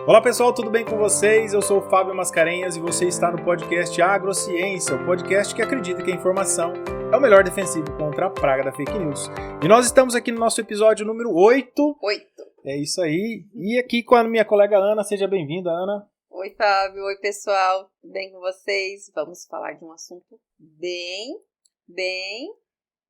Olá pessoal, tudo bem com vocês? Eu sou o Fábio Mascarenhas e você está no podcast Agrociência, o podcast que acredita que a informação é o melhor defensivo contra a praga da fake news. E nós estamos aqui no nosso episódio número 8. É isso aí. E aqui com a minha colega Ana, seja bem-vinda, Ana. Oi, Fábio. Oi, pessoal. Tudo bem com vocês? Vamos falar de um assunto bem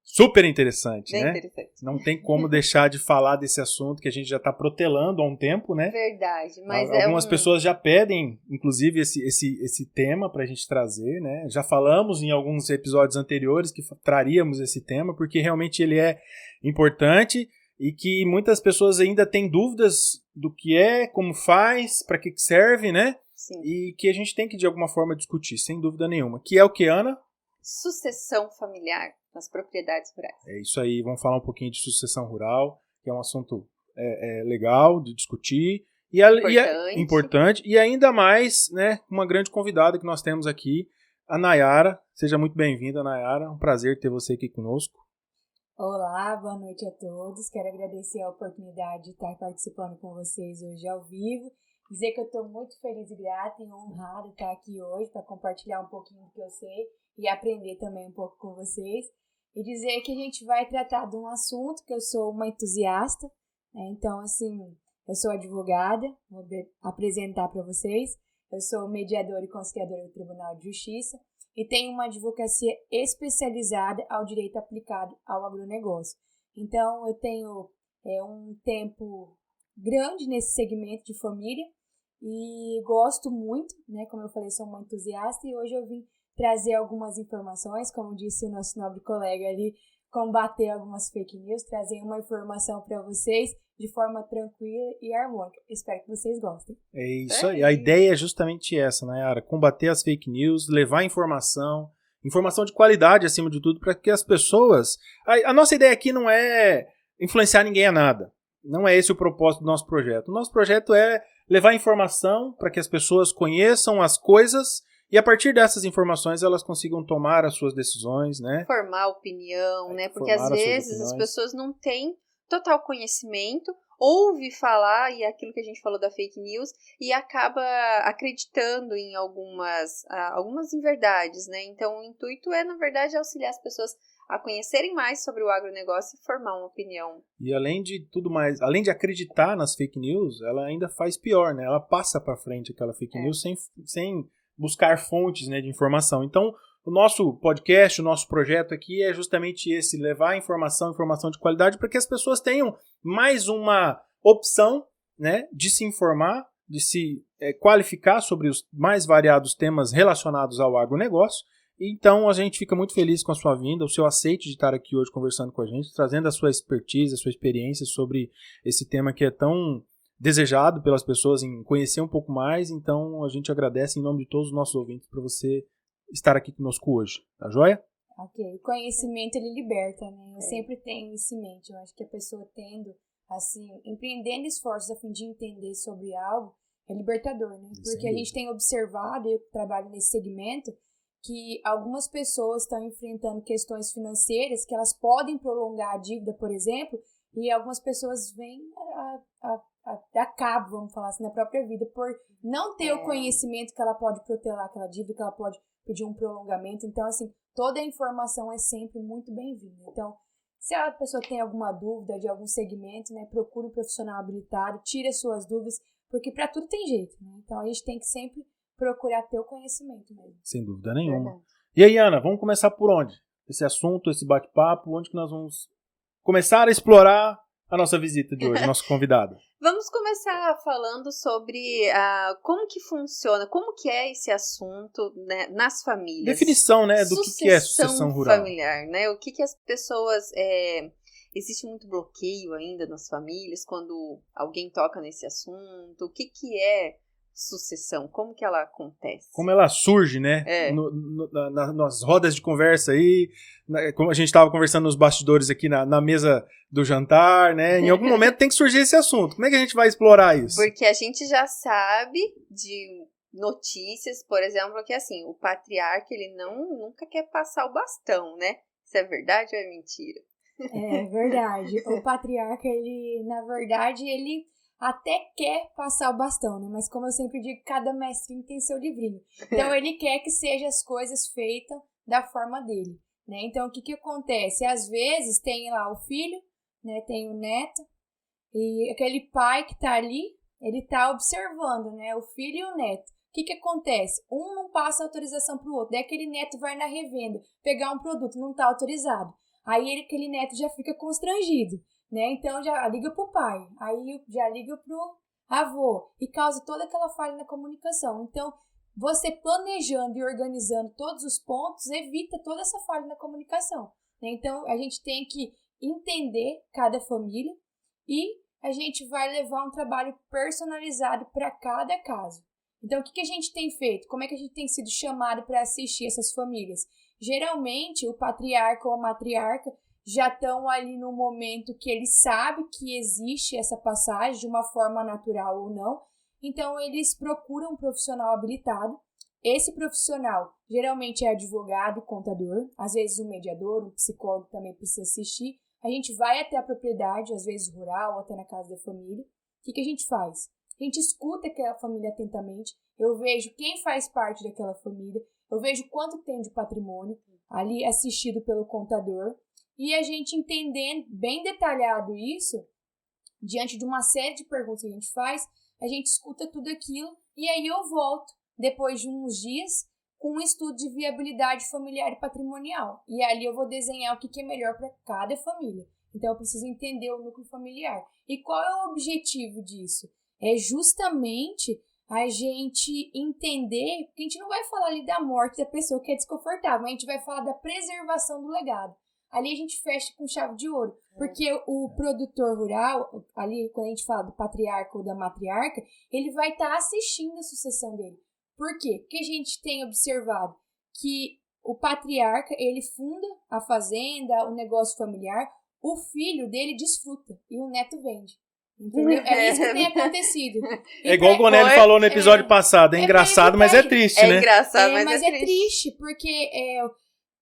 super interessante, né? Interessante. Não tem como deixar de falar desse assunto que a gente já está protelando há um tempo, né? Verdade, mas algumas pessoas já pedem, inclusive, esse tema para a gente trazer, né? Já falamos em alguns episódios anteriores que traríamos esse tema, porque realmente ele é importante e que muitas pessoas ainda têm dúvidas do que é, como faz, para que serve, né? Sim. E que a gente tem que, de alguma forma, discutir, sem dúvida nenhuma. Que é o que, Ana? Sucessão familiar nas propriedades rurais. É isso aí, vamos falar um pouquinho de sucessão rural, que é um assunto legal de discutir e é importante. E ainda mais, né, uma grande convidada que nós temos aqui, a Nayara. Seja muito bem-vinda, Nayara. Um prazer ter você aqui conosco. Olá, boa noite a todos. Quero agradecer a oportunidade de estar participando com vocês hoje ao vivo. Dizer que eu estou muito feliz e grata e honrada de estar aqui hoje para compartilhar um pouquinho do que eu sei e aprender também um pouco com vocês. E dizer que a gente vai tratar de um assunto que eu sou uma entusiasta, né? Então, assim, eu sou advogada, vou apresentar para vocês. Eu sou mediadora e conciliadora do Tribunal de Justiça e tenho uma advocacia especializada ao direito aplicado ao agronegócio. Então, eu tenho um tempo grande nesse segmento de família e gosto muito, né? Como eu falei, sou uma entusiasta e hoje eu vim trazer algumas informações, como disse o nosso nobre colega ali, combater algumas fake news, trazer uma informação para vocês de forma tranquila e harmônica. Espero que vocês gostem. É isso aí. A ideia é justamente essa, Nayara, combater as fake news, levar informação de qualidade acima de tudo, para que as pessoas... A nossa ideia aqui não é influenciar ninguém a nada. Não é esse o propósito do nosso projeto. O nosso projeto é levar informação para que as pessoas conheçam as coisas e a partir dessas informações elas consigam tomar as suas decisões, né? Formar opinião, né? Porque às vezes as pessoas não têm total conhecimento, ouve falar, e é aquilo que a gente falou da fake news, e acaba acreditando em algumas inverdades, né? Então o intuito é, na verdade, auxiliar as pessoas a conhecerem mais sobre o agronegócio e formar uma opinião. E além de tudo mais, além de acreditar nas fake news, ela ainda faz pior, né? Ela passa para frente aquela fake news sem buscar fontes, né, de informação. Então, o nosso podcast, o nosso projeto aqui é justamente esse, levar informação de qualidade para que as pessoas tenham mais uma opção, né, de se informar, de se qualificar sobre os mais variados temas relacionados ao agronegócio. Então, a gente fica muito feliz com a sua vinda, o seu aceite de estar aqui hoje conversando com a gente, trazendo a sua expertise, a sua experiência sobre esse tema que é tão desejado pelas pessoas em conhecer um pouco mais. Então a gente agradece em nome de todos os nossos ouvintes por você estar aqui conosco hoje, tá joia? Ok, o conhecimento ele liberta, né? Eu sempre tenho isso em mente. Eu acho que a pessoa tendo, assim, empreendendo esforços a fim de entender sobre algo é libertador, né? Porque a gente tem observado, eu trabalho nesse segmento, que algumas pessoas estão enfrentando questões financeiras que elas podem prolongar a dívida, por exemplo, e algumas pessoas vêm a cabo, vamos falar assim, na própria vida, por não ter o conhecimento que ela pode protelar aquela dívida, que ela pode pedir um prolongamento. Então, assim, toda a informação é sempre muito bem-vinda. Então, se a pessoa tem alguma dúvida de algum segmento, né, procure um profissional habilitado, tire as suas dúvidas, porque para tudo tem jeito, né? Então, a gente tem que sempre procurar ter o conhecimento mesmo. Sem dúvida nenhuma. Verdade. E aí, Ana, vamos começar por onde? Esse assunto, esse bate-papo, onde que nós vamos começar a explorar a nossa visita de hoje, nosso convidado? Vamos começar falando sobre como que funciona, como que é esse assunto, né, nas famílias. Definição, né, do que é sucessão rural. Familiar, né? O que as pessoas... existe muito bloqueio ainda nas famílias quando alguém toca nesse assunto. O que é sucessão? Como que ela acontece? Como ela surge, né? Nas rodas de conversa aí, como a gente estava conversando nos bastidores aqui na mesa do jantar, né? Em algum momento tem que surgir esse assunto. Como é que a gente vai explorar isso? Porque a gente já sabe de notícias, por exemplo, que assim, o patriarca, ele nunca quer passar o bastão, né? Isso é verdade ou é mentira? É verdade. O patriarca, ele, na verdade, ele até quer passar o bastão, né? Mas como eu sempre digo, cada mestrinho tem seu livrinho. Então ele quer que sejam as coisas feitas da forma dele, né? Então o que acontece? Às vezes tem lá o filho, né? Tem o neto, e aquele pai que tá ali, ele tá observando, né? O filho e o neto. O que acontece? Um não passa autorização pro outro, daí aquele neto vai na revenda pegar um produto, não tá autorizado. Aí aquele neto já fica constrangido, né? Então já liga pro pai, aí já liga pro avô e causa toda aquela falha na comunicação. Então, você planejando e organizando todos os pontos evita toda essa falha na comunicação, né? Então, a gente tem que entender cada família e a gente vai levar um trabalho personalizado para cada caso. Então, o que a gente tem feito? Como é que a gente tem sido chamado para assistir essas famílias? Geralmente, o patriarca ou a matriarca já estão ali no momento que ele sabe que existe essa passagem de uma forma natural ou não. Então, eles procuram um profissional habilitado. Esse profissional geralmente é advogado, contador, às vezes um mediador, um psicólogo também precisa assistir. A gente vai até a propriedade, às vezes rural, ou até na casa da família. O que a gente faz? A gente escuta aquela família atentamente, eu vejo quem faz parte daquela família, eu vejo quanto tem de patrimônio ali assistido pelo contador, e a gente entendendo bem detalhado isso, diante de uma série de perguntas que a gente faz, a gente escuta tudo aquilo, e aí eu volto, depois de uns dias, com um estudo de viabilidade familiar e patrimonial. E ali eu vou desenhar o que é melhor para cada família. Então eu preciso entender o núcleo familiar. E qual é o objetivo disso? É justamente a gente entender, porque a gente não vai falar ali da morte da pessoa que é desconfortável, mas a gente vai falar da preservação do legado. Ali a gente fecha com chave de ouro, porque o produtor rural, ali quando a gente fala do patriarca ou da matriarca, ele vai estar assistindo a sucessão dele. Por quê? Porque a gente tem observado que o patriarca, ele funda a fazenda, o negócio familiar, o filho dele desfruta e o neto vende. Entendeu? É isso que tem acontecido. É igual o Gonelli falou no episódio passado. É engraçado, mas é triste, né? É engraçado, mas é triste. Porque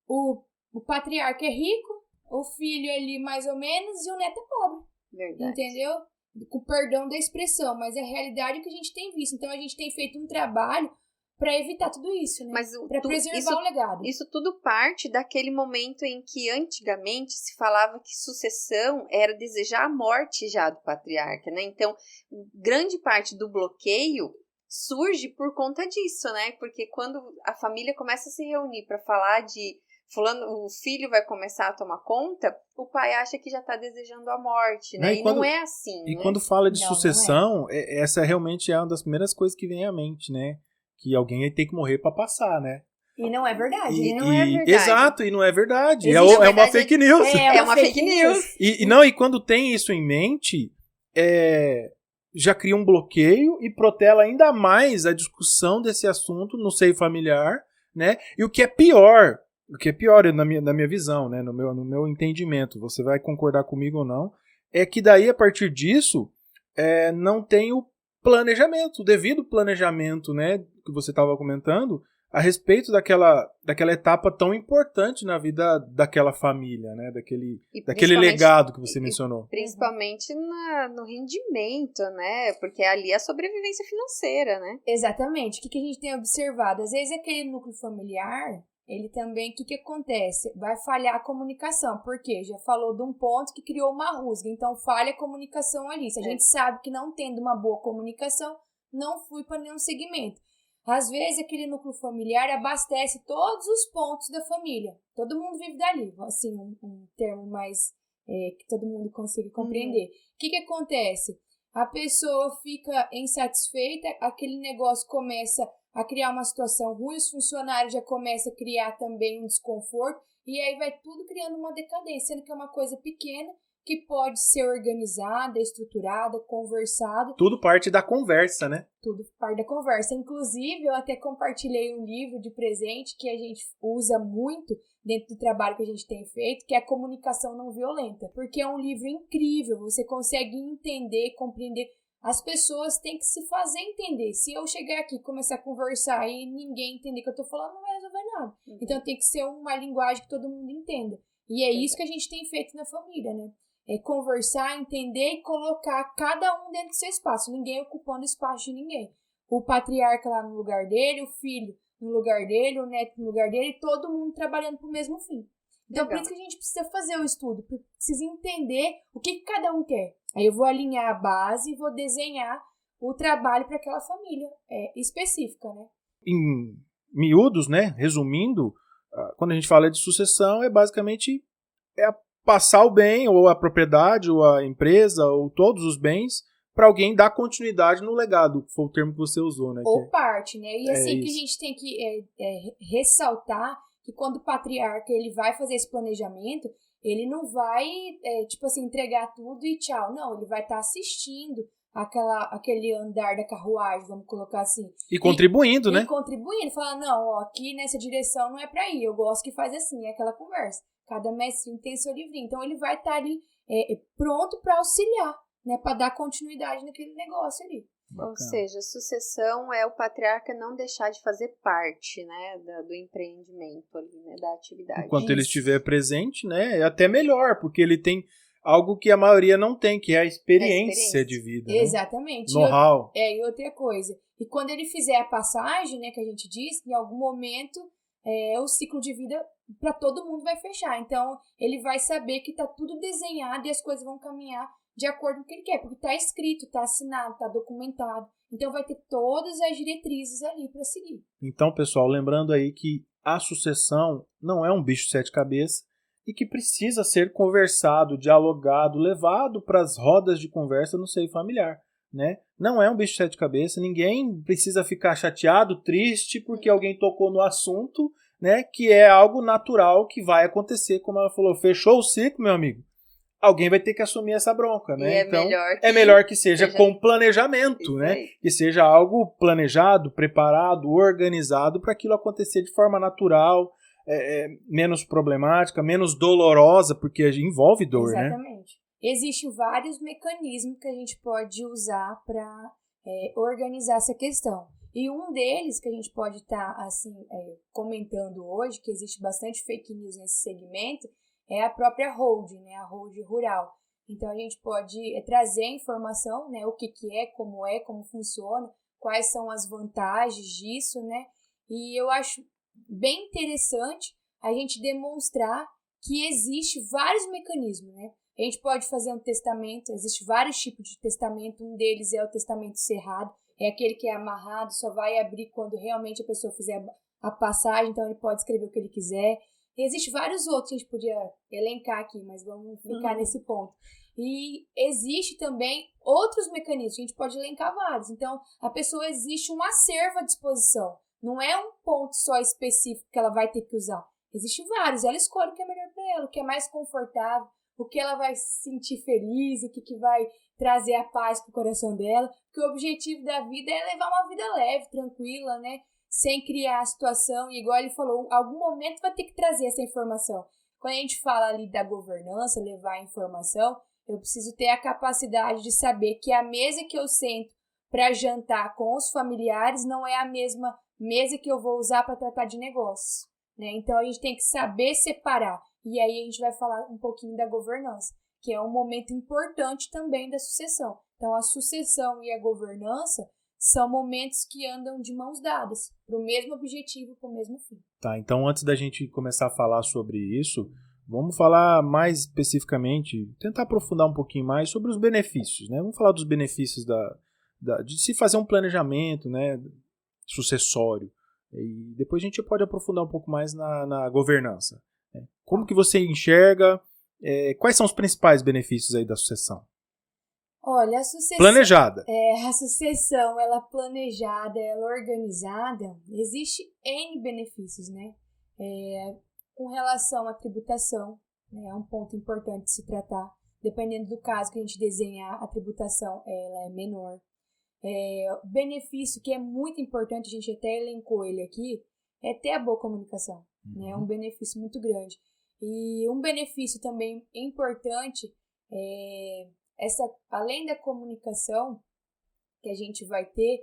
o patriarca é rico, o filho ali mais ou menos, e o neto é pobre. Verdade. Entendeu? Com perdão da expressão, mas é a realidade que a gente tem visto. Então a gente tem feito um trabalho para evitar tudo isso, né? Para preservar o legado. Isso tudo parte daquele momento em que antigamente se falava que sucessão era desejar a morte já do patriarca, né? Então, grande parte do bloqueio surge por conta disso, né? Porque quando a família começa a se reunir para falar de fulano, o filho vai começar a tomar conta, o pai acha que já está desejando a morte, né? E não é assim, E né? quando fala de sucessão, essa realmente é uma das primeiras coisas que vem à mente, né? Que alguém ia ter que morrer para passar, né? E não é verdade. Exato, e não é verdade. É uma fake news. É uma fake news. E quando tem isso em mente, já cria um bloqueio e protela ainda mais a discussão desse assunto no seio familiar, né? E o que é pior na minha visão, né? No meu entendimento, você vai concordar comigo ou não, é que daí, a partir disso, não tem o planejamento, o devido planejamento, né, que você estava comentando, a respeito daquela etapa tão importante na vida daquela família, né, daquele legado que você mencionou. Principalmente no rendimento, né, porque ali é a sobrevivência financeira, né. Exatamente. O que a gente tem observado? Às vezes aquele núcleo familiar, ele também, o que acontece? Vai falhar a comunicação, porque já falou de um ponto que criou uma rusga, então falha a comunicação ali. Se a gente sabe que não tendo uma boa comunicação, não flui para nenhum segmento. Às vezes aquele núcleo familiar abastece todos os pontos da família. Todo mundo vive dali, assim, um termo mais que todo mundo consiga compreender. O que acontece? A pessoa fica insatisfeita, aquele negócio começa a criar uma situação ruim, os funcionários já começam a criar também um desconforto, e aí vai tudo criando uma decadência, sendo que é uma coisa pequena, que pode ser organizada, estruturada, conversada. Tudo parte da conversa, né? Tudo parte da conversa. Inclusive, eu até compartilhei um livro de presente que a gente usa muito dentro do trabalho que a gente tem feito, que é a Comunicação Não Violenta. Porque é um livro incrível, você consegue entender, compreender. As pessoas têm que se fazer entender. Se eu chegar aqui e começar a conversar e ninguém entender o que eu tô falando, não vai resolver nada. Então tem que ser uma linguagem que todo mundo entenda. E é isso que a gente tem feito na família, né? conversar, entender e colocar cada um dentro do seu espaço, ninguém ocupando espaço de ninguém. O patriarca lá no lugar dele, o filho no lugar dele, o neto no lugar dele, todo mundo trabalhando para o mesmo fim. Então, por isso que a gente precisa fazer o estudo, precisa entender o que cada um quer. Aí eu vou alinhar a base e vou desenhar o trabalho para aquela família específica, né? Em miúdos, né? Resumindo, quando a gente fala de sucessão, basicamente passar o bem, ou a propriedade, ou a empresa, ou todos os bens, para alguém dar continuidade no legado, que foi o termo que você usou, né? Ou parte, né? E assim que isso. a gente tem que ressaltar que quando o patriarca ele vai fazer esse planejamento, ele não vai, entregar tudo e tchau. Não, ele vai estar assistindo aquele andar da carruagem, vamos colocar assim. E contribuindo, né? E contribuindo, falando, não, aqui nessa direção não é pra ir, eu gosto que faz assim, é aquela conversa. Cada mestrinho tem seu livrinho. Então, ele vai estar ali pronto para auxiliar, né? Para dar continuidade naquele negócio ali. Bacana. Ou seja, sucessão é o patriarca não deixar de fazer parte, né, do empreendimento ali, né, da atividade. Enquanto ele estiver presente, né, é até melhor, porque ele tem algo que a maioria não tem, que é a experiência de vida. Exatamente. Né? Know-how. E outra coisa. E quando ele fizer a passagem, né, que a gente diz, em algum momento o ciclo de vida para todo mundo vai fechar. Então, ele vai saber que está tudo desenhado e as coisas vão caminhar de acordo com o que ele quer, porque está escrito, está assinado, está documentado. Então, vai ter todas as diretrizes ali para seguir. Então, pessoal, lembrando aí que a sucessão não é um bicho de 7 cabeças e que precisa ser conversado, dialogado, levado para as rodas de conversa no seio familiar. Né? Não é um bicho de 7 cabeças, ninguém precisa ficar chateado, triste, porque alguém tocou no assunto, né? Que é algo natural que vai acontecer, como ela falou, fechou o ciclo, meu amigo. Alguém vai ter que assumir essa bronca, né? Então, é melhor que seja com planejamento, né? Que seja algo planejado, preparado, organizado para aquilo acontecer de forma natural, menos problemática, menos dolorosa, porque envolve dor, né? Exatamente. Existem vários mecanismos que a gente pode usar para organizar essa questão. E um deles que a gente pode estar comentando hoje, que existe bastante fake news nesse segmento, é a própria holding, né? A holding rural. Então, a gente pode trazer informação, né? O que é, como funciona, quais são as vantagens disso, né? E eu acho bem interessante a gente demonstrar que existe vários mecanismos, né? A gente pode fazer um testamento, existe vários tipos de testamento, um deles é o testamento cerrado, é aquele que é amarrado, só vai abrir quando realmente a pessoa fizer a passagem, então ele pode escrever o que ele quiser. E existe vários outros que a gente podia elencar aqui, mas vamos ficar nesse ponto. E existe também outros mecanismos, a gente pode elencar vários. Então, a pessoa existe um acervo à disposição, não é um ponto só específico que ela vai ter que usar. Existem vários, ela escolhe o que é melhor para ela, o que é mais confortável, o que ela vai se sentir feliz, o que vai trazer a paz pro coração dela, porque o objetivo da vida é levar uma vida leve, tranquila, né? Sem criar a situação, e igual ele falou, em algum momento vai ter que trazer essa informação. Quando a gente fala ali da governança, levar a informação, eu preciso ter a capacidade de saber que a mesa que eu sento para jantar com os familiares não é a mesma mesa que eu vou usar para tratar de negócios, né? Então a gente tem que saber separar. E aí a gente vai falar um pouquinho da governança, que é um momento importante também da sucessão. Então a sucessão e a governança são momentos que andam de mãos dadas, para o mesmo objetivo, para o mesmo fim. Tá, então antes da gente começar a falar sobre isso, vamos falar mais especificamente, tentar aprofundar um pouquinho mais sobre os benefícios, né? Vamos falar dos benefícios de se fazer um planejamento, né, sucessório. E depois a gente pode aprofundar um pouco mais na governança. Né? Como que você enxerga, quais são os principais benefícios aí da sucessão? Olha, a sucessão... Planejada. A sucessão, ela planejada, ela organizada, existe N benefícios, né? Com relação à tributação, né? É um ponto importante de se tratar. Dependendo do caso que a gente desenhar, a tributação ela é menor. O benefício que é muito importante, a gente até elencou ele aqui, é ter a boa comunicação. Né? É um benefício muito grande. E um benefício também importante além da comunicação que a gente vai ter,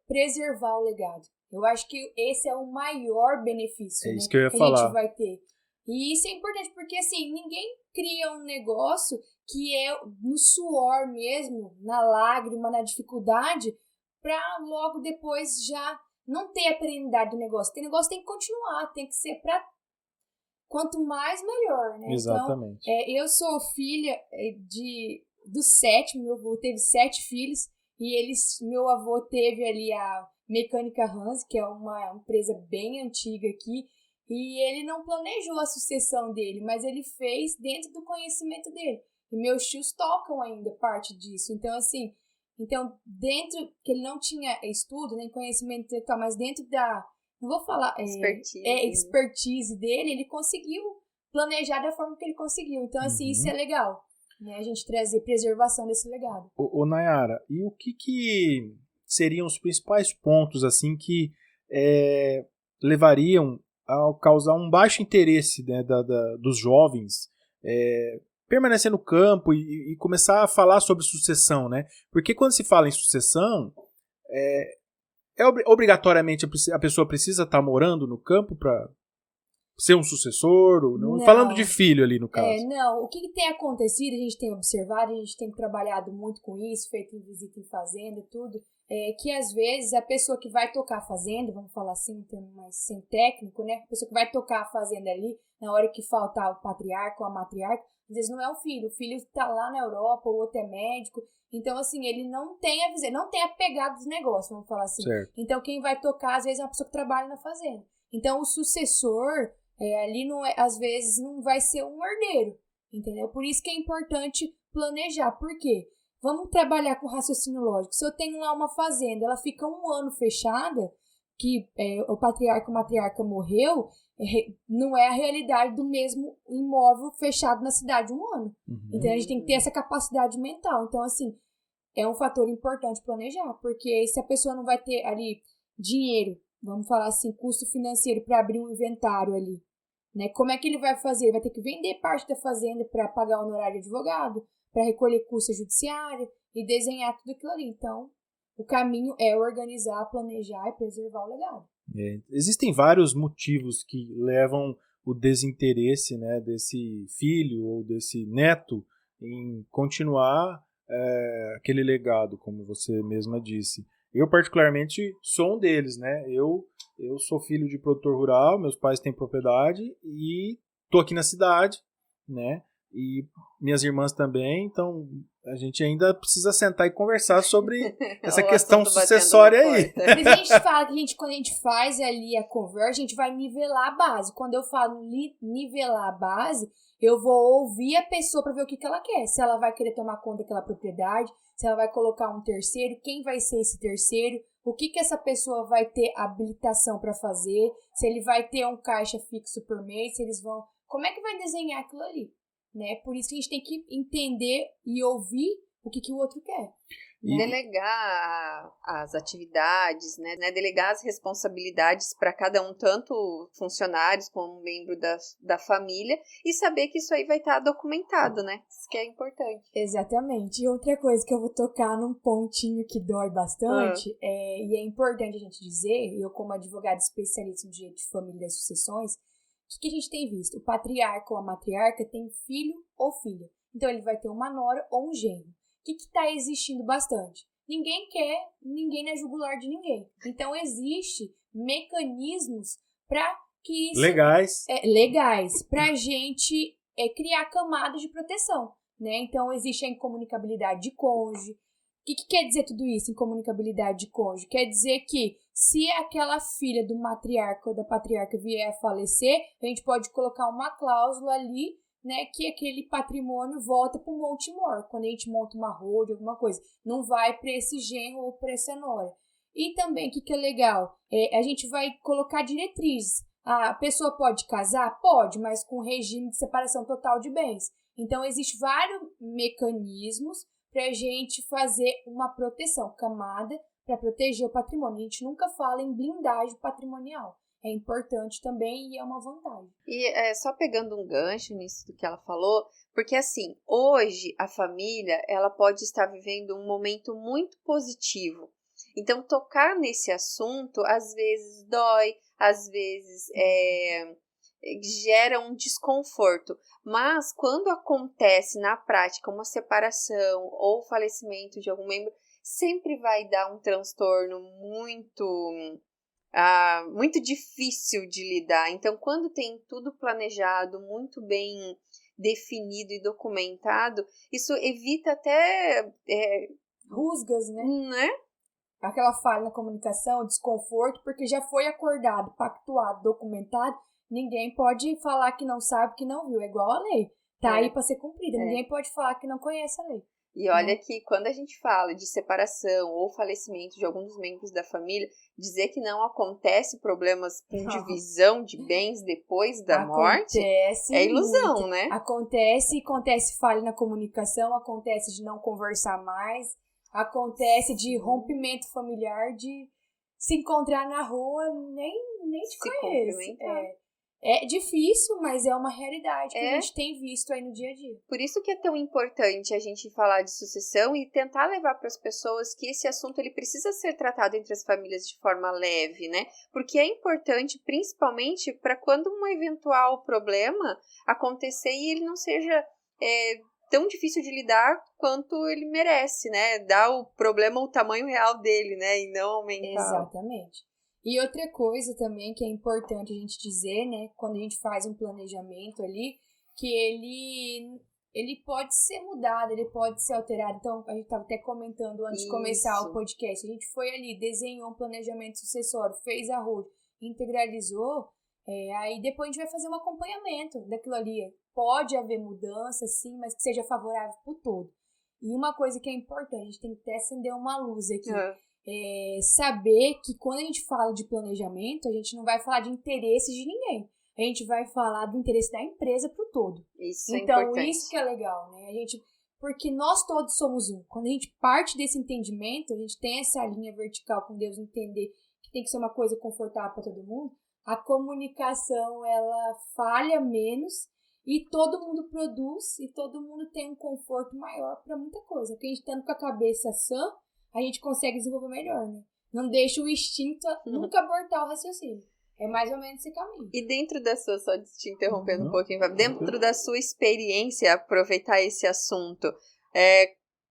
preservar o legado. Eu acho que esse é o maior benefício, isso que eu ia falar. A gente vai ter. E isso é importante porque, assim, ninguém cria um negócio que é no suor mesmo, na lágrima, na dificuldade, para logo depois já não ter a perenidade do negócio. O negócio tem que continuar, tem que ser para quanto mais, melhor, né? Exatamente. Então, eu sou filha do 7, meu avô teve 7 filhos, e meu avô teve ali a Mecânica Hans, que é uma empresa bem antiga aqui, e ele não planejou a sucessão dele, mas ele fez dentro do conhecimento dele. E meus tios tocam ainda parte disso. Então, assim, dentro, que ele não tinha estudo, nem conhecimento intelectual, mas dentro da, não vou falar, expertise dele, ele conseguiu planejar da forma que ele conseguiu. Então, assim, isso é legal, né? A gente trazer preservação desse legado. Ô Nayara, e o que seriam os principais pontos, assim, que levariam a causar um baixo interesse, né, dos jovens permanecer no campo e começar a falar sobre sucessão, né? Porque quando se fala em sucessão, obrigatoriamente a pessoa precisa estar morando no campo para ser um sucessor? Ou não? Falando de filho ali, no caso. Não, o que tem acontecido, a gente tem observado, a gente tem trabalhado muito com isso, feito em visita em fazenda, tudo, que às vezes a pessoa que vai tocar a fazenda, vamos falar assim, um termo mais sem técnico, né? A pessoa que vai tocar a fazenda ali, na hora que faltar o patriarca ou a matriarca, às vezes não é o filho está lá na Europa, o outro é médico. Então, assim, ele não tem a visão, não tem a pegada dos negócios, vamos falar assim. Certo. Então, quem vai tocar, às vezes, é uma pessoa que trabalha na fazenda. Então, o sucessor, ali, não às vezes, não vai ser um herdeiro, entendeu? Por isso que é importante planejar. Por quê? Vamos trabalhar com raciocínio lógico. Se eu tenho lá uma fazenda, ela fica 1 ano fechada, que o patriarca ou matriarca morreu, não é a realidade do mesmo imóvel fechado na cidade 1 ano. Então, a gente tem que ter essa capacidade mental. Então, assim, é um fator importante planejar, porque se a pessoa não vai ter ali dinheiro, vamos falar assim, custo financeiro para abrir um inventário ali, né? Como é que ele vai fazer? Ele vai ter que vender parte da fazenda para pagar o honorário de advogado, para recolher custo judiciário e desenhar tudo aquilo ali. Então, o caminho é organizar, planejar e preservar o legado. Existem vários motivos que levam o desinteresse, né, desse filho ou desse neto em continuar aquele legado, como você mesma disse. Eu, particularmente, sou um deles, né? Eu sou filho de produtor rural, meus pais têm propriedade e tô aqui na cidade, né? E minhas irmãs também, então a gente ainda precisa sentar e conversar sobre essa questão sucessória aí. Mas a gente fala que quando a gente faz ali a conversa, a gente vai nivelar a base. Quando eu falo nivelar a base, eu vou ouvir a pessoa para ver o que ela quer. Se ela vai querer tomar conta daquela propriedade, se ela vai colocar um terceiro, quem vai ser esse terceiro, o que essa pessoa vai ter habilitação para fazer, se ele vai ter um caixa fixo por mês, se eles vão... Como é que vai desenhar aquilo ali? Né? Por isso que a gente tem que entender e ouvir o que o outro quer. Delegar as atividades, né? Delegar as responsabilidades para cada um, tanto funcionários como membro da família, e saber que isso aí vai estar documentado, né? Isso que é importante. Exatamente. E outra coisa que eu vou tocar num pontinho que dói bastante, e é importante a gente dizer, eu como advogada especialista no direito de família e das sucessões, o que a gente tem visto? O patriarca ou a matriarca tem filho ou filha. Então, ele vai ter uma nora ou um genro. O que está existindo bastante? Ninguém quer ninguém na jugular de ninguém. Então, existe mecanismos para que isso... Legais. Para a gente criar camadas de proteção, né? Então, existe a incomunicabilidade de cônjuge. O que quer dizer tudo isso, incomunicabilidade de cônjuge? Quer dizer que se aquela filha do matriarca ou da patriarca vier a falecer, a gente pode colocar uma cláusula ali, né, que aquele patrimônio volta para o monte mor. Quando a gente monta uma road, alguma coisa, não vai para esse genro ou para essa nora. E também, o que é legal? A gente vai colocar diretrizes. A pessoa pode casar? Pode, mas com regime de separação total de bens. Então, existem vários mecanismos para a gente fazer uma proteção, camada para proteger o patrimônio. A gente nunca fala em blindagem patrimonial. É importante também e é uma vantagem. E só pegando um gancho nisso do que ela falou, porque assim, hoje a família ela pode estar vivendo um momento muito positivo. Então, tocar nesse assunto, às vezes dói, às vezes gera um desconforto. Mas quando acontece na prática uma separação ou falecimento de algum membro, sempre vai dar um transtorno muito difícil de lidar. Então, quando tem tudo planejado, muito bem definido e documentado, isso evita até rusgas, né? Aquela falha na comunicação, desconforto, porque já foi acordado, pactuado, documentado. Ninguém pode falar que não sabe, que não viu. É igual a lei. Tá aí para ser cumprida. Ninguém pode falar que não conhece a lei. E olha que quando a gente fala de separação ou falecimento de algum dos membros da família, dizer que não acontece problemas com divisão de bens depois da morte é ilusão, muito. Né? Acontece falha na comunicação, acontece de não conversar mais, acontece de rompimento familiar, de se encontrar na rua, nem te conhece. É difícil, mas é uma realidade que a gente tem visto aí no dia a dia. Por isso que é tão importante a gente falar de sucessão e tentar levar para as pessoas que esse assunto ele precisa ser tratado entre as famílias de forma leve, né? Porque é importante, principalmente, para quando um eventual problema acontecer e ele não seja tão difícil de lidar quanto ele merece, né? Dar o problema o tamanho real dele, né? E não aumentar. Exatamente. E outra coisa também que é importante a gente dizer, né, quando a gente faz um planejamento ali, que ele pode ser mudado, ele pode ser alterado. Então, a gente estava até comentando antes de começar o podcast, a gente foi ali, desenhou um planejamento sucessório, fez a road, integralizou, aí depois a gente vai fazer um acompanhamento daquilo ali. Pode haver mudança, sim, mas que seja favorável para o todo. E uma coisa que é importante, a gente tem que até acender uma luz aqui. Saber que quando a gente fala de planejamento, a gente não vai falar de interesses de ninguém. A gente vai falar do interesse da empresa pro todo. Isso então, é importante. Isso que é legal, né? Porque nós todos somos um. Quando a gente parte desse entendimento, a gente tem essa linha vertical com Deus, entender que tem que ser uma coisa confortável para todo mundo, a comunicação, ela falha menos e todo mundo produz e todo mundo tem um conforto maior para muita coisa. Porque a gente estando com a cabeça sã, a gente consegue desenvolver melhor, né? Não deixa o instinto nunca abortar o raciocínio. É mais ou menos esse caminho. E dentro da sua, só te interrompendo um pouquinho, dentro da sua experiência, aproveitar esse assunto,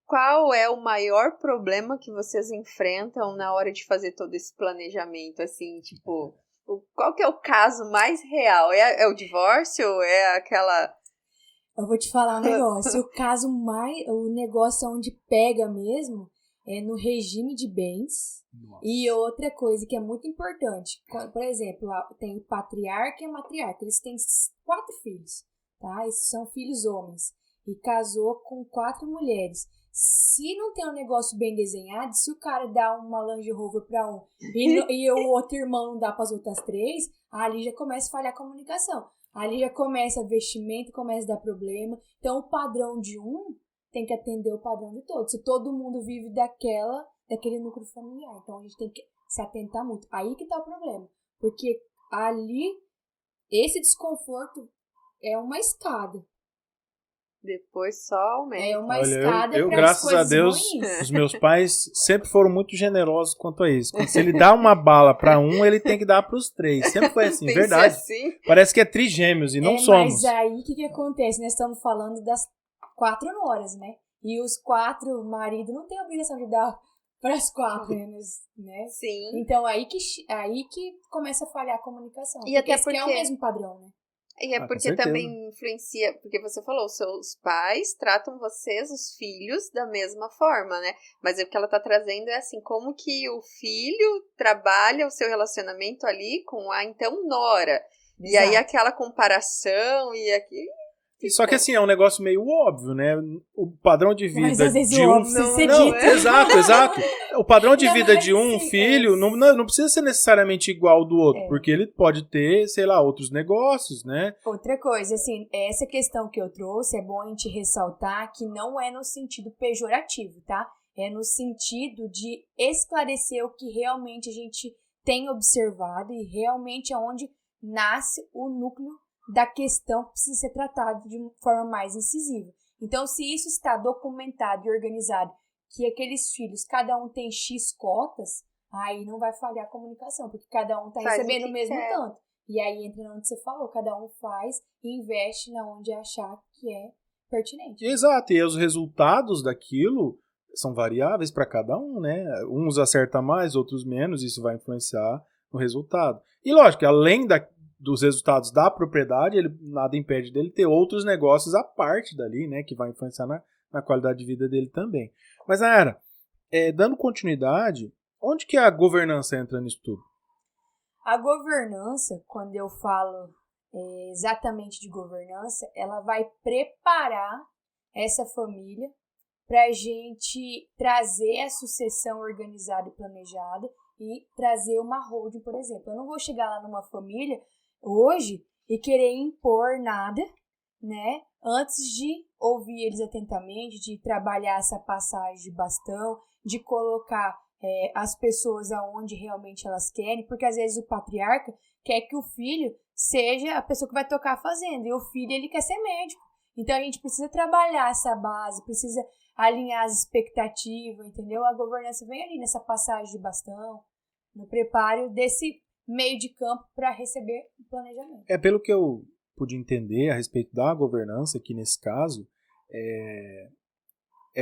qual é o maior problema que vocês enfrentam na hora de fazer todo esse planejamento? Assim, tipo, qual que é o caso mais real? É o divórcio? É aquela... Eu vou te falar um negócio. O negócio onde pega mesmo é no regime de bens. Nossa. E outra coisa que é muito importante, por exemplo, tem o patriarca e a matriarca, eles têm 4 filhos, tá? Esses são filhos homens, e casou com 4 mulheres. Se não tem um negócio bem desenhado, se o cara dá uma Land Rover para um e o outro irmão não dá para as outras 3, ali já começa a falhar a comunicação. Ali já começa vestimento, começa a dar problema. Então o padrão de um tem que atender o padrão de todos. Se todo mundo vive daquele núcleo familiar. Então, a gente tem que se atentar muito. Aí que tá o problema. Porque ali, esse desconforto é uma escada. Depois só aumenta. É uma escada eu graças a Deus, ruins. Os meus pais sempre foram muito generosos quanto a isso. Se ele dá uma bala para um, ele tem que dar para os 3. Sempre foi assim, verdade. Assim? Parece que é trigêmeos e não somos. Mas aí, o que acontece? Nós estamos falando das 4 noras, né? E os 4 maridos não tem a obrigação de dar para as 4, né? Sim. Então, aí que começa a falhar a comunicação. E até porque é o mesmo padrão, né? E é porque também influencia, porque você falou, seus pais tratam vocês, os filhos, da mesma forma, né? Mas o que ela tá trazendo é assim, como que o filho trabalha o seu relacionamento ali com a, então, nora. Exato. E aí aquela comparação e aqui... Só que assim, é um negócio meio óbvio, né? O padrão de vida de um... Exato. O padrão de vida de um filho não precisa ser necessariamente igual ao do outro, porque ele pode ter, sei lá, outros negócios, né? Outra coisa, assim, essa questão que eu trouxe, é bom a gente ressaltar que não é no sentido pejorativo, tá? É no sentido de esclarecer o que realmente a gente tem observado e realmente aonde nasce o núcleo da questão que precisa ser tratada de uma forma mais incisiva. Então, se isso está documentado e organizado, que aqueles filhos, cada um tem X cotas, aí não vai falhar a comunicação, porque cada um está recebendo o mesmo tanto. E aí entra onde você falou, cada um faz e investe na onde achar que é pertinente. Exato, e os resultados daquilo são variáveis para cada um, né? Uns acertam mais, outros menos, isso vai influenciar no resultado. E lógico, além dos resultados da propriedade, nada impede dele ter outros negócios à parte dali, né? Que vai influenciar na qualidade de vida dele também. Mas, Nayara, dando continuidade, onde que a governança entra nisso tudo? A governança, quando eu falo exatamente de governança, ela vai preparar essa família para a gente trazer a sucessão organizada e planejada e trazer uma holding, por exemplo. Eu não vou chegar lá numa família hoje e querer impor nada, né? Antes de ouvir eles atentamente, de trabalhar essa passagem de bastão, de colocar as pessoas aonde realmente elas querem, porque às vezes o patriarca quer que o filho seja a pessoa que vai tocar a fazenda, e o filho ele quer ser médico. Então a gente precisa trabalhar essa base, precisa alinhar as expectativas, entendeu? A governança vem ali nessa passagem de bastão, no preparo desse meio de campo para receber o planejamento. Pelo que eu pude entender a respeito da governança aqui nesse caso,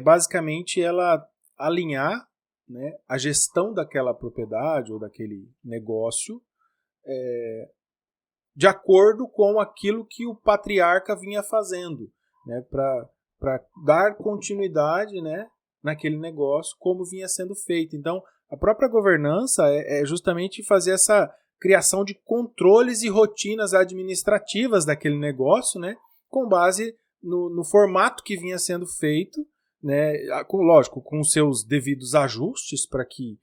basicamente ela alinhar, né, a gestão daquela propriedade ou daquele negócio de acordo com aquilo que o patriarca vinha fazendo, né, para dar continuidade, né, naquele negócio como vinha sendo feito. Então, a própria governança é justamente fazer essa criação de controles e rotinas administrativas daquele negócio, né, com base no formato que vinha sendo feito, né, lógico, com seus devidos ajustes para que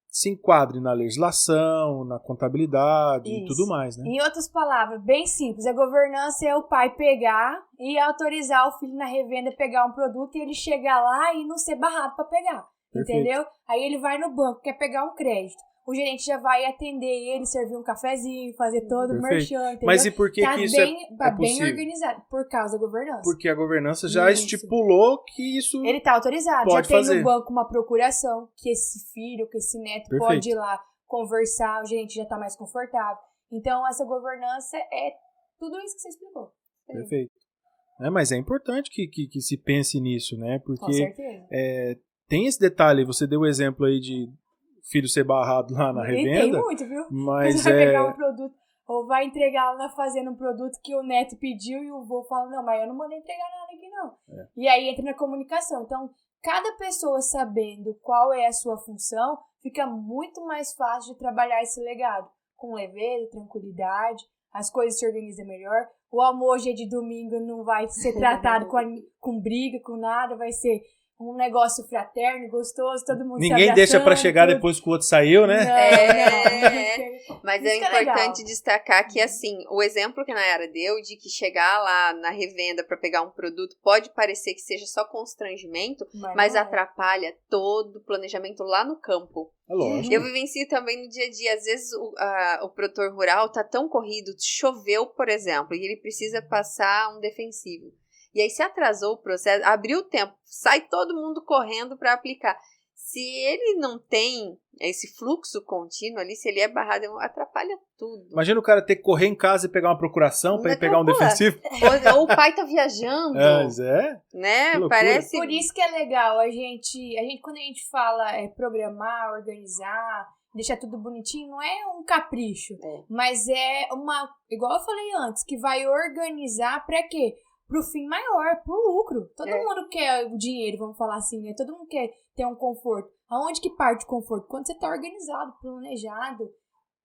se enquadre na legislação, na contabilidade e tudo mais, né? Em outras palavras, bem simples, a governança é o pai pegar e autorizar o filho na revenda pegar um produto e ele chegar lá e não ser barrado para pegar, Perfeito. Entendeu? Aí ele vai no banco, quer pegar um crédito. O gerente já vai atender ele, servir um cafezinho, fazer todo o merchan, entendeu? Mas e por que que isso tá é bem possível? organizado, por causa da governança. Porque a governança já estipulou que isso ele tá autorizado, pode já tem fazer. no banco uma procuração, que esse filho, que esse neto Perfeito. pode ir lá conversar, o gerente já tá mais confortável. Então, essa governança é tudo isso que você explicou. Perfeito. Mas é importante que se pense nisso, né? Porque com certeza. Tem esse detalhe, você deu o exemplo aí de filho ser barrado lá na revenda. E tem muito, viu? Mas você vai pegar um produto, ou vai entregar lá na fazenda um produto que o neto pediu e o vô fala, não, mas eu não mandei entregar nada aqui não. E aí entra na comunicação. Então, cada pessoa sabendo qual é a sua função, fica muito mais fácil de trabalhar esse legado. Com leveza, tranquilidade, as coisas se organizam melhor. O almoço de domingo não vai ser tratado com briga, com nada, vai ser um negócio fraterno, gostoso, todo mundo se abraçando. Ninguém deixa pra chegar depois que o outro saiu, né? Não. Mas é importante destacar que, assim, o exemplo que a Nayara deu de que chegar lá na revenda pra pegar um produto pode parecer que seja só constrangimento, mas atrapalha todo o planejamento lá no campo. É lógico. Eu vivencio também no dia a dia. Às vezes o produtor rural tá tão corrido, choveu, por exemplo, e ele precisa passar um defensivo. E aí se atrasou o processo, abriu o tempo, sai todo mundo correndo para aplicar. Se ele não tem esse fluxo contínuo ali, se ele é barrado, atrapalha tudo. Imagina o cara ter que correr em casa e pegar uma procuração para ir pegar um defensivo. Ou o pai tá viajando. Né? Parece. Por isso que é legal a gente quando a gente fala programar, organizar, deixar tudo bonitinho, não é um capricho, mas é igual eu falei antes, que vai organizar para quê? Pro fim maior, pro lucro. Todo mundo quer o dinheiro, vamos falar assim, né? Todo mundo quer ter um conforto. Aonde que parte o conforto? Quando você tá organizado, planejado,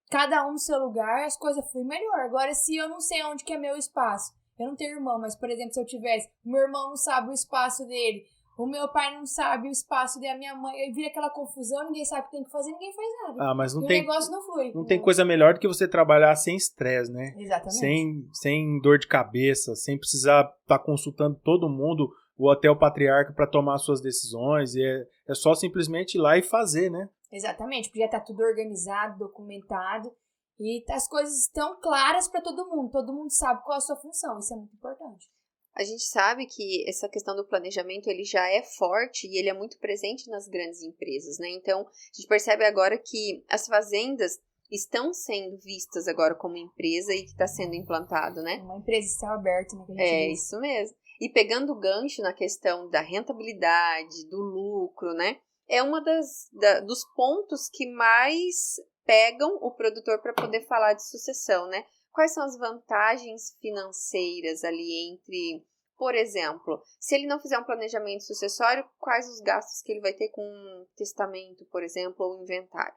cada um no seu lugar, as coisas fluem melhor. Agora, se eu não sei onde que é meu espaço, eu não tenho irmão, mas, por exemplo, se eu tivesse, o meu irmão não sabe o espaço dele, o meu pai não sabe o espaço da minha mãe, aí vira aquela confusão, ninguém sabe o que tem que fazer, ninguém faz nada. Mas não e tem, o negócio não flui. Não tem coisa melhor do que você trabalhar sem estresse, né? Exatamente. Sem dor de cabeça, sem precisar estar consultando todo mundo ou até o patriarca para tomar suas decisões. E é só simplesmente ir lá e fazer, né? Exatamente, porque já está tudo organizado, documentado e as coisas estão claras para todo mundo sabe qual é a sua função, isso é muito importante. A gente sabe que essa questão do planejamento ele já é forte e ele é muito presente nas grandes empresas, né? Então, a gente percebe agora que as fazendas estão sendo vistas agora como empresa e que está sendo implantado, né? Uma empresa de céu aberto, né? Que a gente diz. Isso mesmo. E pegando o gancho na questão da rentabilidade, do lucro, né? É uma dos pontos que mais pegam o produtor para poder falar de sucessão, né? Quais são as vantagens financeiras ali entre, por exemplo, se ele não fizer um planejamento sucessório, quais os gastos que ele vai ter com um testamento, por exemplo, ou inventário?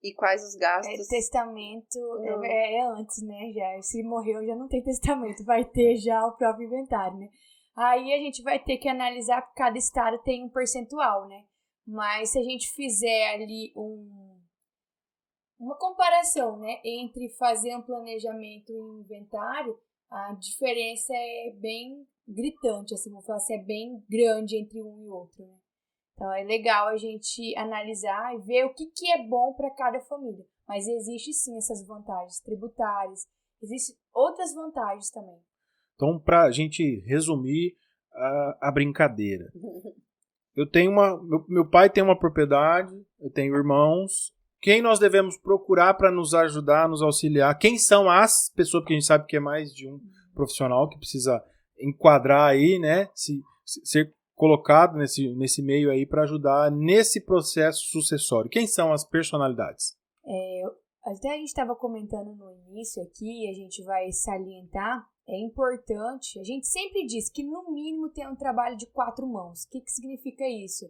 E quais os gastos... Testamento é antes, né? Já, se morreu, já não tem testamento. Vai ter já o próprio inventário, né? Aí a gente vai ter que analisar, porque cada estado tem um percentual, né? Mas se a gente fizer ali uma comparação, né? Entre fazer um planejamento e um inventário, a diferença é bem gritante, assim, vou falar assim, é bem grande entre um e outro, né? Então, é legal a gente analisar e ver o que é bom para cada família. Mas existe sim essas vantagens tributárias, existem outras vantagens também. Então, para a gente resumir a brincadeira. Meu pai tem uma propriedade, eu tenho irmãos. Quem nós devemos procurar para nos ajudar, nos auxiliar? Quem são as pessoas, porque a gente sabe que é mais de um profissional que precisa enquadrar aí, né? Ser colocado nesse meio aí para ajudar nesse processo sucessório. Quem são as personalidades? Até a gente estava comentando no início aqui, a gente vai salientar, é importante, a gente sempre diz que no mínimo tem um trabalho de 4 mãos. O que significa isso?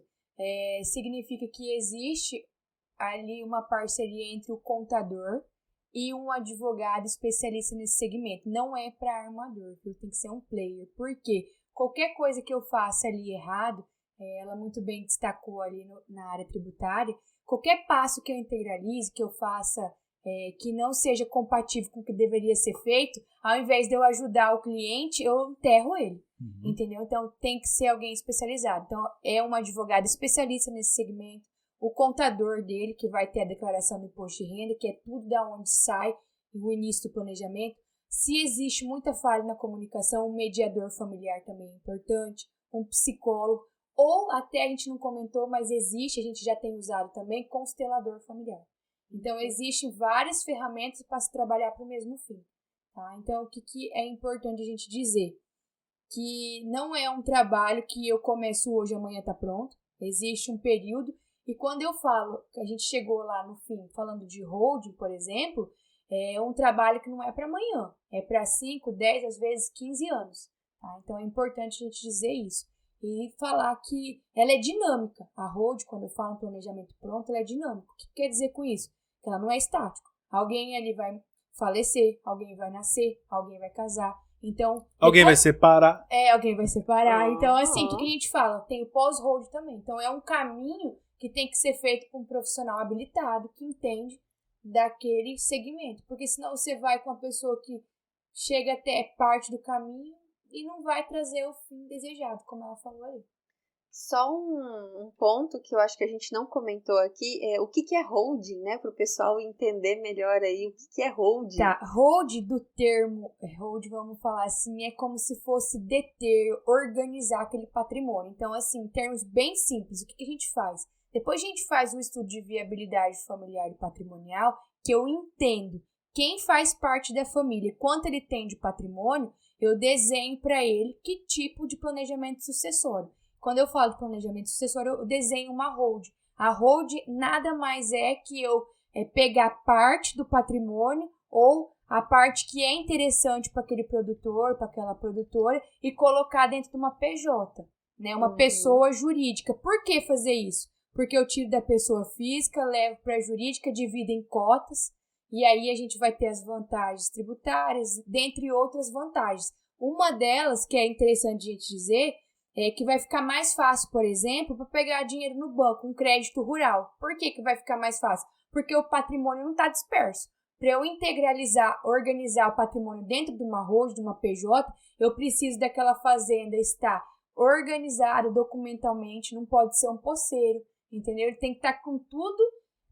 Significa que existe ali uma parceria entre o contador e um advogado especialista nesse segmento. Não é para armador, tem que ser um player. Por quê? Qualquer coisa que eu faça ali errado, ela muito bem destacou ali na área tributária, qualquer passo que eu integralize, que eu faça que não seja compatível com o que deveria ser feito, ao invés de eu ajudar o cliente, eu enterro ele. Entendeu? Então, tem que ser alguém especializado. Então, é um advogado especialista nesse segmento, o contador dele, que vai ter a declaração do imposto de renda, que é tudo da onde sai o início do planejamento. Se existe muita falha na comunicação, um mediador familiar também é importante, um psicólogo, ou até a gente não comentou, mas existe, a gente já tem usado também, constelador familiar. Então, existem várias ferramentas para se trabalhar para o mesmo fim. Tá? Então, o que é importante a gente dizer? Que não é um trabalho que eu começo hoje, amanhã está pronto. Existe um período. E quando eu falo que a gente chegou lá no fim, falando de holding, por exemplo, é um trabalho que não é para amanhã. É para 5, 10, às vezes 15 anos. Tá? Então, é importante a gente dizer isso. E falar que ela é dinâmica. A holding, quando eu falo em planejamento pronto, ela é dinâmica. O que quer dizer com isso? Que ela não é estática. Alguém ali vai falecer, alguém vai nascer, alguém vai casar. Então, alguém vai separar. Alguém vai separar. Então, assim, o que a gente fala? Tem o pós-hold também. Então, é um caminho que tem que ser feito por um profissional habilitado, que entende daquele segmento. Porque senão você vai com uma pessoa que chega até parte do caminho e não vai trazer o fim desejado, como ela falou aí. Só um ponto que eu acho que a gente não comentou aqui é o que é holding, né? Para o pessoal entender melhor aí o que é holding. Tá, holding do termo, holding, vamos falar assim, é como se fosse deter, organizar aquele patrimônio. Então, assim, em termos bem simples, o que a gente faz? Depois a gente faz um estudo de viabilidade familiar e patrimonial, que eu entendo quem faz parte da família, quanto ele tem de patrimônio, eu desenho para ele que tipo de planejamento sucessório. Quando eu falo de planejamento sucessório, eu desenho uma holding. A holding nada mais é que eu pegar parte do patrimônio ou a parte que é interessante para aquele produtor, para aquela produtora e colocar dentro de uma PJ, né? Uma pessoa jurídica. Por que fazer isso? Porque eu tiro da pessoa física, levo para a jurídica, divido em cotas e aí a gente vai ter as vantagens tributárias, dentre outras vantagens. Uma delas, que é interessante a gente dizer, é que vai ficar mais fácil, por exemplo, para pegar dinheiro no banco, um crédito rural. Por que vai ficar mais fácil? Porque o patrimônio não está disperso. Para eu integralizar, organizar o patrimônio dentro de uma holding, de uma PJ, eu preciso daquela fazenda estar organizada documentalmente, não pode ser um poceiro, entendeu? Ele tem que estar com tudo,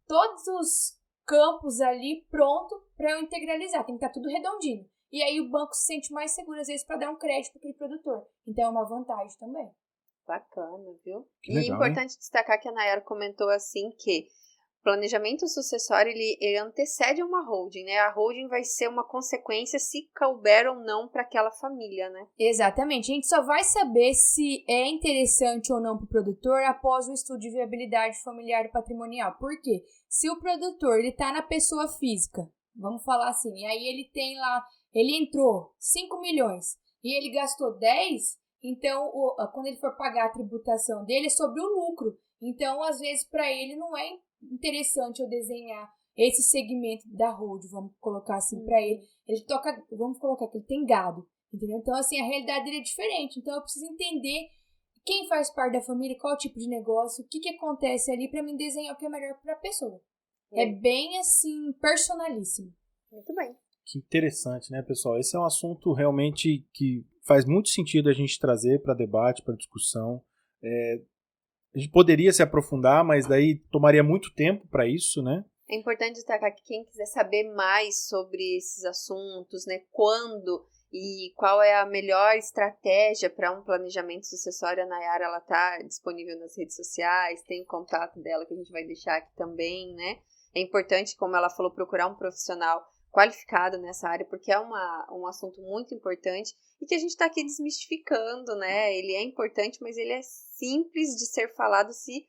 todos os campos ali pronto para eu integralizar, tem que estar tudo redondinho. E aí o banco se sente mais seguro, às vezes, para dar um crédito para aquele produtor. Então, é uma vantagem também. Bacana, viu? Que legal, e importante destacar que a Nayara comentou assim que planejamento sucessório, ele antecede uma holding, né? A holding vai ser uma consequência se couber ou não para aquela família, né? Exatamente. A gente só vai saber se é interessante ou não para o produtor após o estudo de viabilidade familiar e patrimonial. Por quê? Se o produtor ele está na pessoa física, vamos falar assim, e aí ele tem lá, ele entrou 5 milhões e ele gastou 10, então quando ele for pagar a tributação dele é sobre o lucro. Então, às vezes, para ele não é interessante eu desenhar esse segmento da hold, vamos colocar assim, para ele. Ele toca, vamos colocar que ele tem gado, entendeu? Então, assim, a realidade dele é diferente. Então, eu preciso entender quem faz parte da família, qual tipo de negócio, o que acontece ali para mim desenhar o que é melhor para a pessoa. É bem, assim, personalíssimo. Muito bem. Que interessante, né, pessoal? Esse é um assunto realmente que faz muito sentido a gente trazer para debate, para discussão. A gente poderia se aprofundar, mas daí tomaria muito tempo para isso, né? É importante destacar que quem quiser saber mais sobre esses assuntos, né, quando e qual é a melhor estratégia para um planejamento sucessório, a Nayara, ela está disponível nas redes sociais, tem o contato dela que a gente vai deixar aqui também, né? É importante, como ela falou, procurar um profissional qualificado nessa área, porque é um assunto muito importante e que a gente está aqui desmistificando, né? Ele é importante, mas ele é simples de ser falado se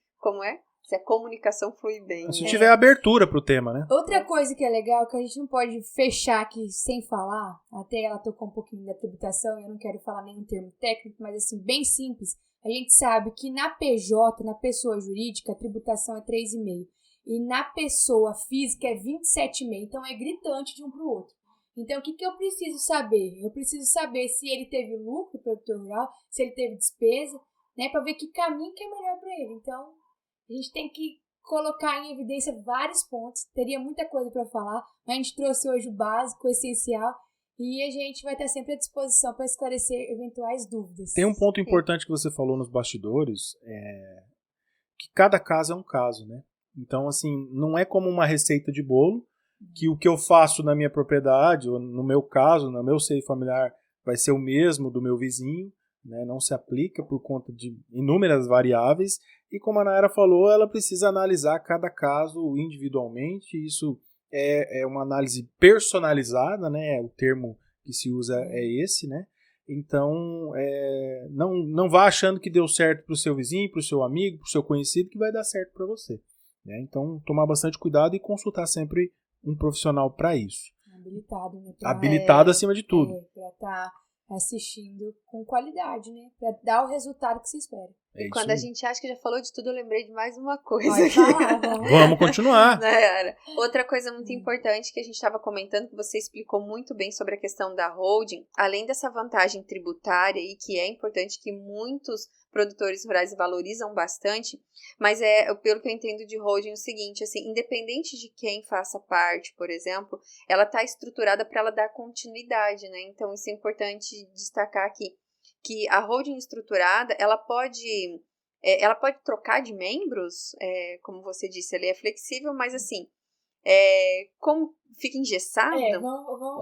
a comunicação flui bem. Se tiver abertura para o tema, né? Outra coisa que é legal, que a gente não pode fechar aqui sem falar, até ela tocou um pouquinho da tributação, eu não quero falar nenhum termo técnico, mas assim, bem simples, a gente sabe que na PJ, na pessoa jurídica, a tributação é 3,5%. E na pessoa física é 27,5%. Então é gritante de um para o outro. Então o que eu preciso saber? Eu preciso saber se ele teve lucro produtor rural, se ele teve despesa, né? Para ver que caminho que é melhor para ele. Então a gente tem que colocar em evidência vários pontos. Teria muita coisa para falar, mas a gente trouxe hoje o básico, o essencial. E a gente vai estar sempre à disposição para esclarecer eventuais dúvidas. Tem um ponto importante que você falou nos bastidores, que cada caso é um caso, né? Então, assim, não é como uma receita de bolo, que o que eu faço na minha propriedade, ou no meu caso, no meu seio familiar, vai ser o mesmo do meu vizinho, né? Não se aplica por conta de inúmeras variáveis. E como a Nayara falou, ela precisa analisar cada caso individualmente. Isso é uma análise personalizada, né? O termo que se usa é esse, né? Então, não vá achando que deu certo para o seu vizinho, para o seu amigo, para o seu conhecido, que vai dar certo para você. Né? Então, tomar bastante cuidado e consultar sempre um profissional para isso. Habilitado, né? Habilitado acima de tudo. Para estar assistindo com qualidade, né? Para dar o resultado que se espera. E quando a gente acha que já falou de tudo, eu lembrei de mais uma coisa. Pode falar, vamos continuar. Outra coisa muito importante que a gente estava comentando, que você explicou muito bem sobre a questão da holding, além dessa vantagem tributária, e que é importante, que muitos produtores rurais valorizam bastante, mas pelo que eu entendo de holding, o seguinte, assim, independente de quem faça parte, por exemplo, ela está estruturada para ela dar continuidade, né? Então, isso é importante destacar aqui, que a holding estruturada, ela pode trocar de membros, como você disse, ela é flexível, mas assim, como fica engessado?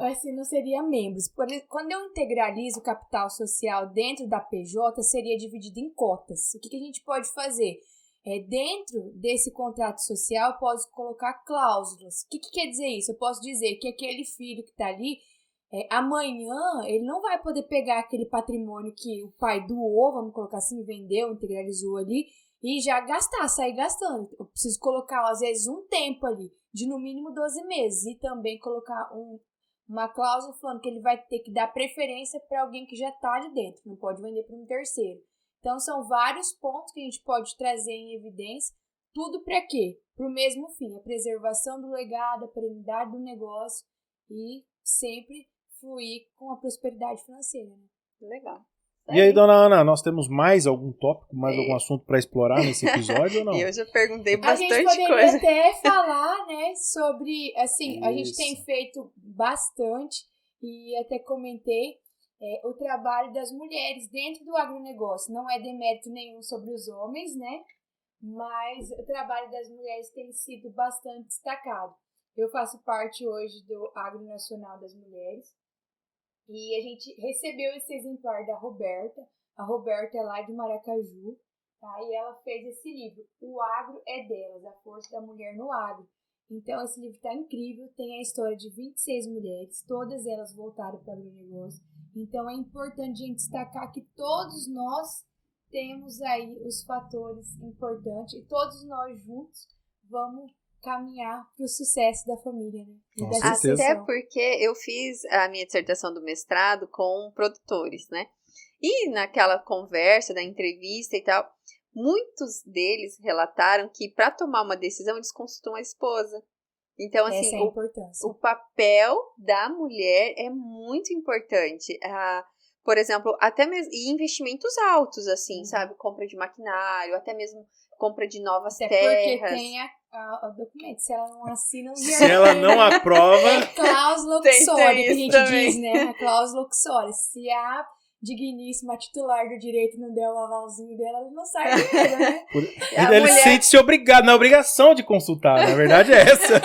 Assim, não seria membros. Quando eu integralizo o capital social dentro da PJ, seria dividido em cotas. O que a gente pode fazer? Dentro desse contrato social, eu posso colocar cláusulas. O que quer dizer isso? Eu posso dizer que aquele filho que está ali, amanhã ele não vai poder pegar aquele patrimônio que o pai doou, vamos colocar assim, vendeu, integralizou ali, e já sair gastando. Eu preciso colocar, às vezes, um tempo ali, de no mínimo 12 meses, e também colocar uma cláusula falando que ele vai ter que dar preferência para alguém que já está ali dentro, não pode vender para um terceiro. Então, são vários pontos que a gente pode trazer em evidência, tudo para quê? Para o mesmo fim, a preservação do legado, a perenidade do negócio e sempre fluir com a prosperidade financeira. Né? Legal. E aí, dona Ana, nós temos mais algum tópico, mais algum assunto para explorar nesse episódio ou não? Eu já perguntei bastante coisa. A gente poderia até falar, né, sobre, assim, a gente tem feito bastante e até comentei o trabalho das mulheres dentro do agronegócio. Não é demérito nenhum sobre os homens, né, mas o trabalho das mulheres tem sido bastante destacado. Eu faço parte hoje do Agro Nacional das Mulheres. E a gente recebeu esse exemplar da Roberta. A Roberta é lá de Maracaju. Tá? E ela fez esse livro, O Agro é Delas, a força da mulher no agro. Então, esse livro está incrível, tem a história de 26 mulheres, todas elas voltaram para o agronegócio. Então, é importante a gente destacar que todos nós temos aí os fatores importantes e todos nós juntos vamos caminhar para o sucesso da família, né? Com certeza. Até porque eu fiz a minha dissertação do mestrado com produtores, né? E naquela conversa, da entrevista e tal, muitos deles relataram que para tomar uma decisão eles consultam a esposa. Então, assim, essa é a importância. O papel da mulher é muito importante. Por exemplo, até mesmo e investimentos altos, assim, sabe? Compra de maquinário, até mesmo compra de novas terras. Porque tem o documento, se ela não assina... Se ela não aprova... É cláusula luxória, que a gente também diz, né? A cláusula luxória. Se a digníssima titular do direito não der o avalzinho dela, ela não sai dinheiro, né? Ele sente-se obrigado, na obrigação de consultar, na verdade é essa.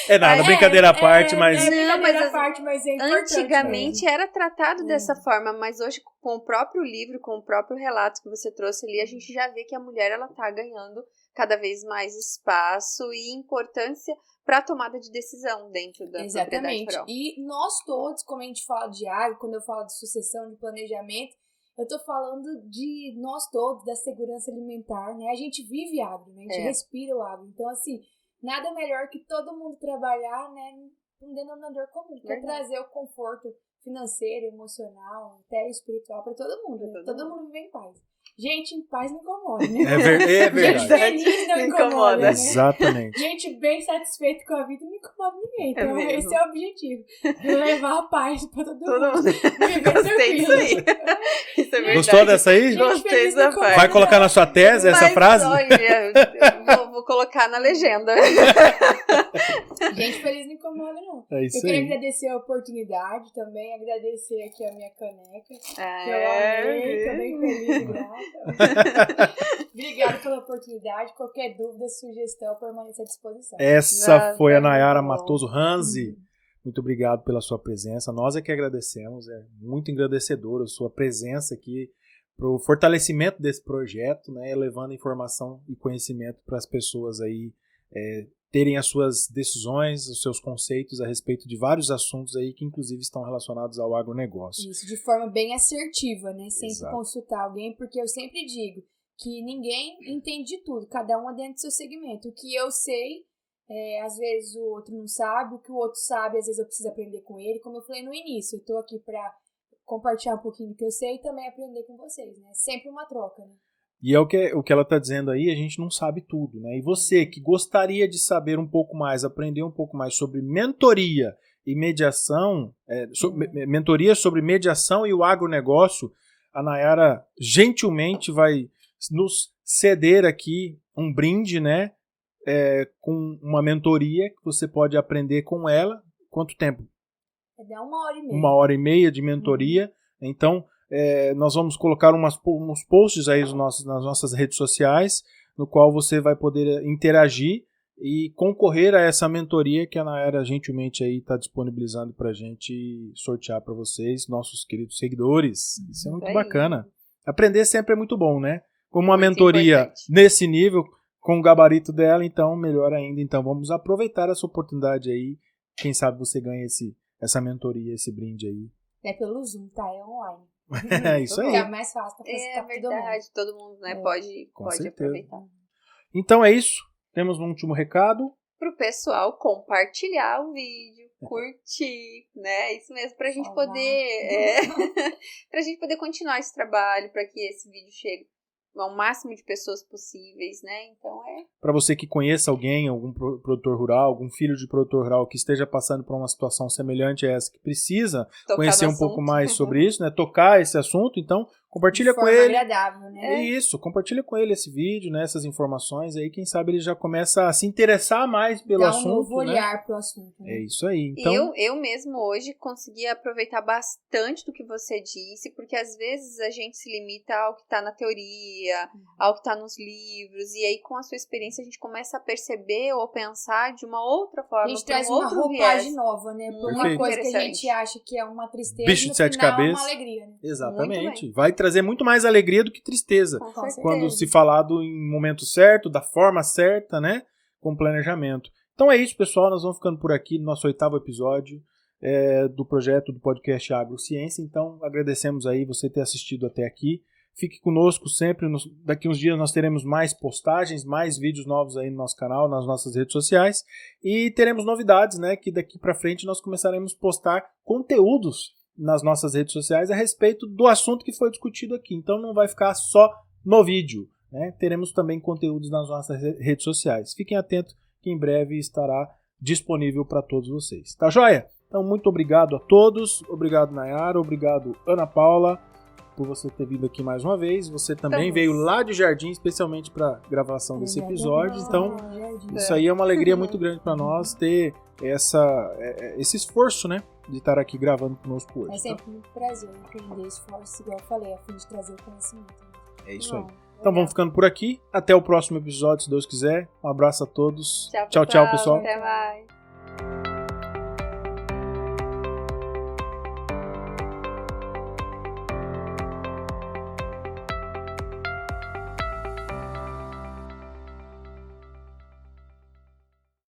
É nada, brincadeira à parte, mas... mas é importante. Antigamente era tratado dessa forma, mas hoje com o próprio livro, com o próprio relato que você trouxe ali, a gente já vê que a mulher, ela tá ganhando cada vez mais espaço e importância para a tomada de decisão dentro da propriedade rural. E nós todos, como a gente fala de agro, quando eu falo de sucessão, de planejamento, eu tô falando de nós todos, da segurança alimentar, né? A gente vive agro, né? A gente respira o agro. Então, assim, nada melhor que todo mundo trabalhar, né, num denominador comum, que é trazer o conforto financeiro, emocional, até espiritual para todo mundo, né? Todo mundo vive em paz. Gente em paz não incomoda, né? É verdade. Gente feliz não incomoda, né? Exatamente. Gente bem satisfeita com a vida não incomoda ninguém. Então, esse é o objetivo. Levar a paz pra todo mundo. Gostei disso aí. Isso é verdade. Gostou dessa aí? Gostei dessa parte. Vai colocar na sua tese essa frase? Olha, vou colocar na legenda. Gente feliz não incomoda, não. É isso eu queria aí. agradecer a oportunidade também, agradecer aqui a minha caneca. Que eu amei, tô bem feliz e grata. Obrigada pela oportunidade. Qualquer dúvida, sugestão, permaneça à disposição. Essa foi a Nayara Matoso Ranzi. Muito obrigado pela sua presença. Nós é que agradecemos. É muito engrandecedor a sua presença aqui para o fortalecimento desse projeto, né, levando informação e conhecimento para as pessoas aí terem as suas decisões, os seus conceitos a respeito de vários assuntos aí que inclusive estão relacionados ao agronegócio. Isso, de forma bem assertiva, né? Sempre Exato. Consultar alguém, porque eu sempre digo que ninguém entende de tudo, cada um é dentro do seu segmento. O que eu sei, às vezes o outro não sabe, o que o outro sabe, às vezes eu preciso aprender com ele. Como eu falei no início, eu tô aqui para compartilhar um pouquinho do que eu sei e também aprender com vocês, né? Sempre uma troca, né? E é o que ela está dizendo aí, a gente não sabe tudo, né? E você que gostaria de saber um pouco mais, aprender um pouco mais sobre mentoria e mediação, mentoria sobre mediação e o agronegócio, a Nayara gentilmente vai nos ceder aqui um brinde, né? Com uma mentoria que você pode aprender com ela. Quanto tempo? Dá 1h30. 1h30 de mentoria. Então, nós vamos colocar uns posts aí nas nossas redes sociais, no qual você vai poder interagir e concorrer a essa mentoria que a Nayara gentilmente aí está disponibilizando para a gente sortear para vocês, nossos queridos seguidores. Isso é muito bacana. Aprender sempre é muito bom, né? Como uma mentoria nesse nível, com o gabarito dela, então melhor ainda. Então vamos aproveitar essa oportunidade aí. Quem sabe você ganha essa mentoria, esse brinde aí. É pelo Zoom, tá? É online. É isso aí. É mais fácil para facilitar verdade, todo mundo, né, pode aproveitar. Então é isso. Temos um último recado. Pro pessoal compartilhar o vídeo, curtir, né? Isso mesmo, pra gente poder pra gente poder continuar esse trabalho, para que esse vídeo chegue ao máximo de pessoas possíveis, né? Então para você que conheça alguém, algum produtor rural, algum filho de produtor rural que esteja passando por uma situação semelhante a essa, que precisa conhecer um pouco mais sobre isso, né? Tocar esse assunto, então compartilha com ele. Agradável, né? Isso, compartilha com ele esse vídeo, né? Essas informações aí, quem sabe ele já começa a se interessar mais pelo assunto. Dá um novo olhar pro assunto. Né? É isso aí. Então, eu mesmo hoje consegui aproveitar bastante do que você disse, porque às vezes a gente se limita ao que está na teoria, ao que está nos livros, e aí com a sua experiência a gente começa a perceber ou pensar de uma outra forma. A gente traz uma roupagem nova, né? Por uma coisa que a gente acha que é uma tristeza, bicho de 7 cabeças. É uma alegria, né? Exatamente. Vai trazer muito mais alegria do que tristeza. Quando se falado em momento certo, da forma certa, né? Com planejamento. Então é isso, pessoal. Nós vamos ficando por aqui no nosso 8º episódio do projeto do podcast Agrociência. Então agradecemos aí você ter assistido até aqui. Fique conosco sempre. Daqui uns dias nós teremos mais postagens, mais vídeos novos aí no nosso canal, nas nossas redes sociais. E teremos novidades, né? Que daqui para frente nós começaremos a postar conteúdos nas nossas redes sociais a respeito do assunto que foi discutido aqui. Então não vai ficar só no vídeo, né? Teremos também conteúdos nas nossas redes sociais. Fiquem atentos que em breve estará disponível para todos vocês. Tá joia? Então muito obrigado a todos. Obrigado, Nayara. Obrigado, Ana Paula, por você ter vindo aqui mais uma vez. Você também veio lá de Jardim, especialmente para a gravação desse episódio. Então, isso aí é uma alegria muito grande para nós ter esse esforço, né, de estar aqui gravando conosco hoje. É sempre muito prazer empreender esforço, igual eu falei, a fim de trazer o conhecimento. É isso aí. Então vamos ficando por aqui. Até o próximo episódio, se Deus quiser. Um abraço a todos. Tchau, pessoal. Pessoal. Até mais.